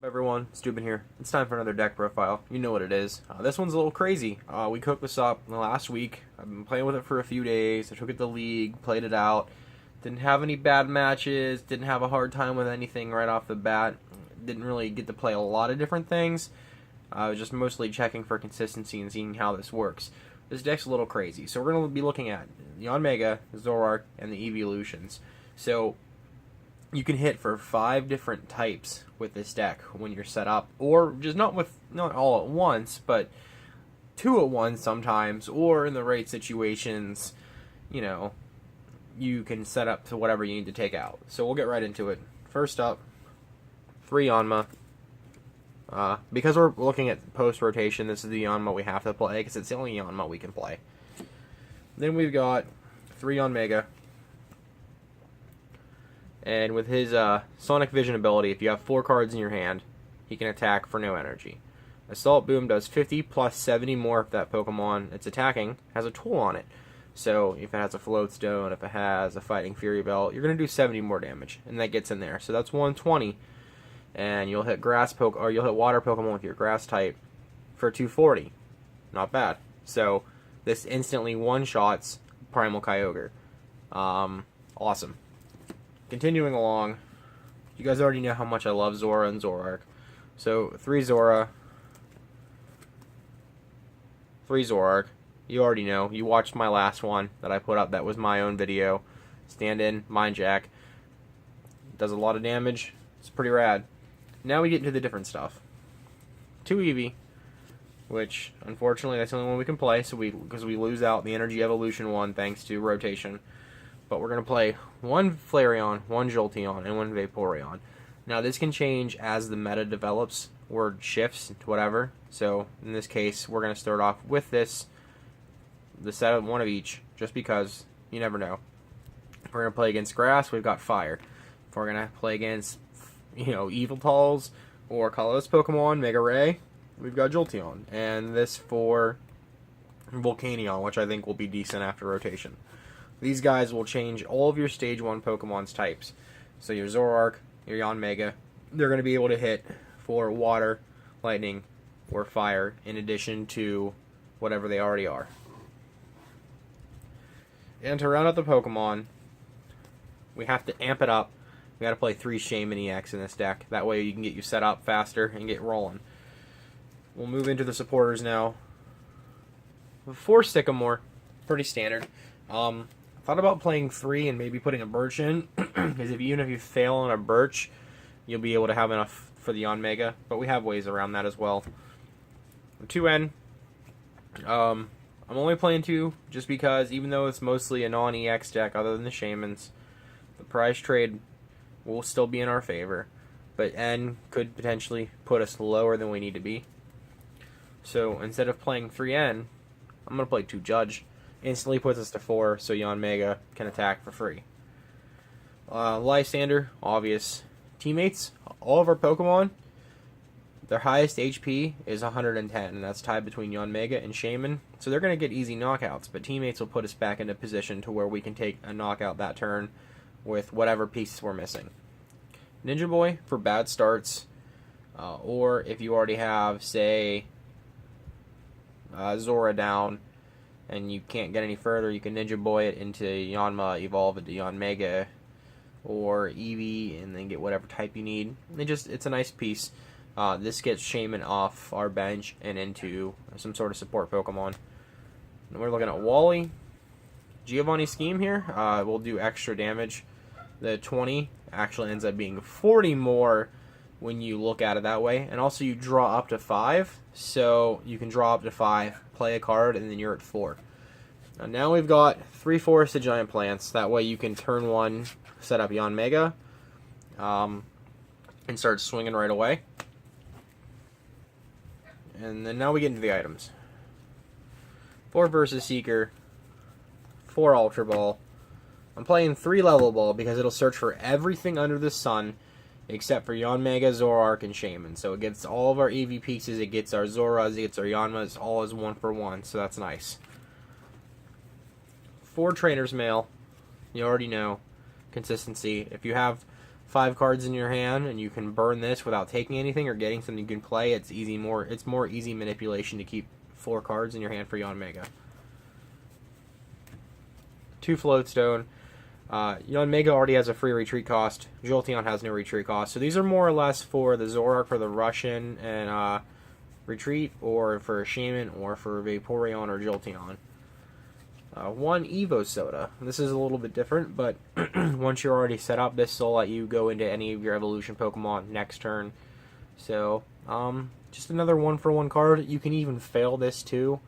Everyone, Steuben here. It's time for another deck profile. You know what it is. This one's a little crazy. We cooked this up last week. I've been playing with it for a few days. I took it to league, played it out. Didn't have any bad matches. Didn't have a hard time with anything right off the bat. Didn't really get to play a lot of different things. I was just mostly checking for consistency and seeing how this works. This deck's a little crazy. So we're going to be looking at Yanmega, Zoroark, and the Eeveeultions. So you can hit for 5 different types with this deck when you're set up, or just not all at once, but 2 at once sometimes, or in the right situations, you can set up to whatever you need to take out. So we'll get right into it. First up, 3 Yanma. Because we're looking at post-rotation, this is the Yanma we have to play, because it's the only Yanma we can play. Then we've got 3 Yanmega. And with his Sonic Vision ability, if you have 4 cards in your hand, he can attack for no energy. Assault Boom does 50 plus 70 more if that Pokemon it's attacking has a tool on it. So if it has a Float Stone, if it has a Fighting Fury Belt, you're going to do 70 more damage, and that gets in there. So that's 120, and you'll hit you'll hit Water Pokemon with your Grass type for 240. Not bad. So this instantly one-shots Primal Kyogre. Awesome. Continuing along, you guys already know how much I love Zora and Zoroark. So 3 Zora, 3 Zoroark. You already know. You watched my last one that I put up. That was my own video. Stand in, Mind Jack. Does a lot of damage. It's pretty rad. Now we get into the different stuff. 2 Eevee, which unfortunately that's the only one we can play, so because we lose out the Energy Evolution one thanks to rotation. But we're going to play 1 Flareon, 1 Jolteon, and 1 Vaporeon. Now this can change as the meta develops or shifts to whatever. So in this case, we're going to start off with the set of 1 of each, just because you never know. If we're going to play against Grass, we've got Fire. If we're going to play against, Eeveeultions or colorless Pokemon, Mega Ray, we've got Jolteon. And this for Volcanion, which I think will be decent after rotation. These guys will change all of your Stage 1 Pokemon's types. So your Zoroark, your Yanmega, they're going to be able to hit for Water, Lightning, or Fire, in addition to whatever they already are. And to round out the Pokemon, we have to amp it up. We got to play 3 Shaman EX in this deck. That way you can get you set up faster and get rolling. We'll move into the supporters now. 4 Sycamore, pretty standard. Thought about playing 3 and maybe putting a Birch in, because even if you fail on a Birch, you'll be able to have enough for the Yanmega, but we have ways around that as well. 2N, I'm only playing 2 just because, even though it's mostly a non-EX deck other than the Shamans, the prize trade will still be in our favor, but N could potentially put us lower than we need to be. So instead of playing 3N, I'm going to play 2 Judge. Instantly puts us to 4, so Yanmega can attack for free. Lysander, obvious. Teammates, all of our Pokemon, their highest HP is 110, and that's tied between Yanmega and Shaman, so they're going to get easy knockouts, but teammates will put us back into position to where we can take a knockout that turn with whatever pieces we're missing. Ninja Boy for bad starts, or if you already have, say, Zora down, and you can't get any further, you can Ninja Boy it into Yanma, evolve it to Yanmega, or Eevee, and then get whatever type you need. It's a nice piece. This gets Shaman off our bench and into some sort of support Pokemon. And we're looking at Wally. Giovanni Scheme here will do extra damage. The 20 actually ends up being 40 more when you look at it that way. And also you draw up to 5, so you can draw up to 5, play a card, and then you're at 4. Now we've got 3 Forested Giant Plants. That way you can turn 1, set up Yanmega, and start swinging right away. And then now we get into the items. 4 Versus Seeker, 4 Ultra Ball. I'm playing 3 Level Ball because it'll search for everything under the sun except for Yanmega, Zoroark, and Shaman. So it gets all of our EV pieces, it gets our Zoras, it gets our Yanmas, all as 1 for 1, so that's nice. 4 Trainer's Mail, you already know, consistency. If you have 5 cards in your hand and you can burn this without taking anything or getting something you can play, it's more easy manipulation to keep 4 cards in your hand for Yanmega. 2 Floatstone. Yanmega already has a free retreat cost. Jolteon has no retreat cost. So these are more or less for the Zoroark for the Russian and retreat, or for a Shaman, or for Vaporeon or Jolteon. 1 Evo Soda. This is a little bit different, but once you're already set up, this will let you go into any of your evolution Pokemon next turn. So, just another 1-for-1 card. You can even fail this too.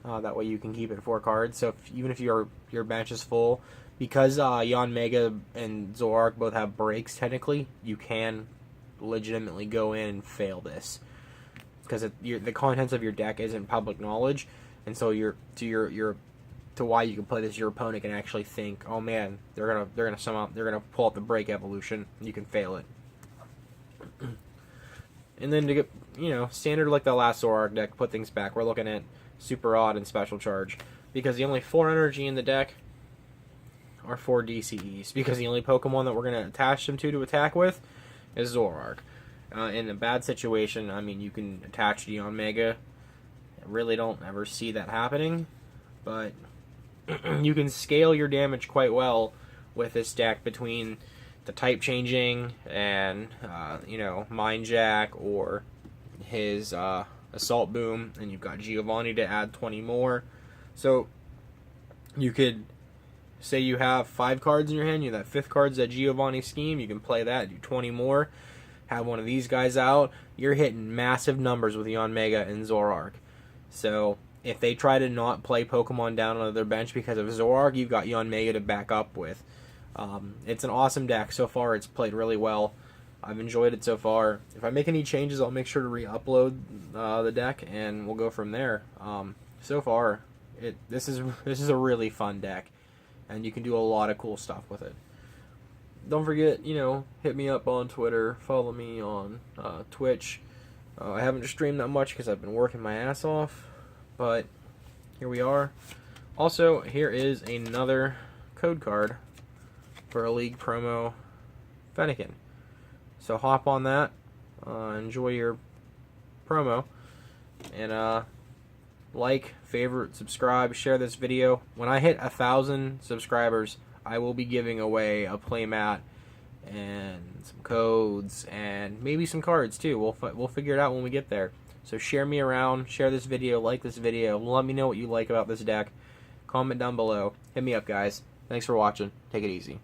That way you can keep it 4 cards. So even if your bench is full, because Yanmega and Zoroark both have breaks, technically, you can legitimately go in and fail this. Because the contents of your deck isn't public knowledge, and so to why you can play this, your opponent can actually think, oh man, they're gonna pull out the break evolution, and you can fail it. And then to get, standard like the last Zoroark deck, put things back, we're looking at Super Odd and Special Charge, because the only 4 energy in the deck are 4 DCEs, because the only Pokemon that we're gonna attach them to attack with is Zoroark. In a bad situation, I mean, you can attach the Yanmega. I really don't ever see that happening, but you can scale your damage quite well with this deck between the type changing and Mind Jack or his Assault Boom, and you've got Giovanni to add 20 more. So you could say you have 5 cards in your hand, you have that 5th card's that Giovanni scheme, you can play that, do 20 more, have one of these guys out, you're hitting massive numbers with Yanmega and Zoroark. So if they try to not play Pokemon down on their bench because of Zoroark, you've got Yanmega to back up with. It's an awesome deck. So far, it's played really well. I've enjoyed it so far. If I make any changes, I'll make sure to re-upload the deck, and we'll go from there. So far, this is a really fun deck, and you can do a lot of cool stuff with it. Don't forget, hit me up on Twitter, follow me on Twitch. I haven't streamed that much because I've been working my ass off, but here we are. Also, here is another code card for a League promo Fennekin. So hop on that, enjoy your promo, and like, favorite, subscribe, share this video. When I hit 1,000 subscribers, I will be giving away a playmat and some codes and maybe some cards too. We'll figure it out when we get there. So share me around, share this video, like this video, let me know what you like about this deck. Comment down below. Hit me up, guys. Thanks for watching. Take it easy.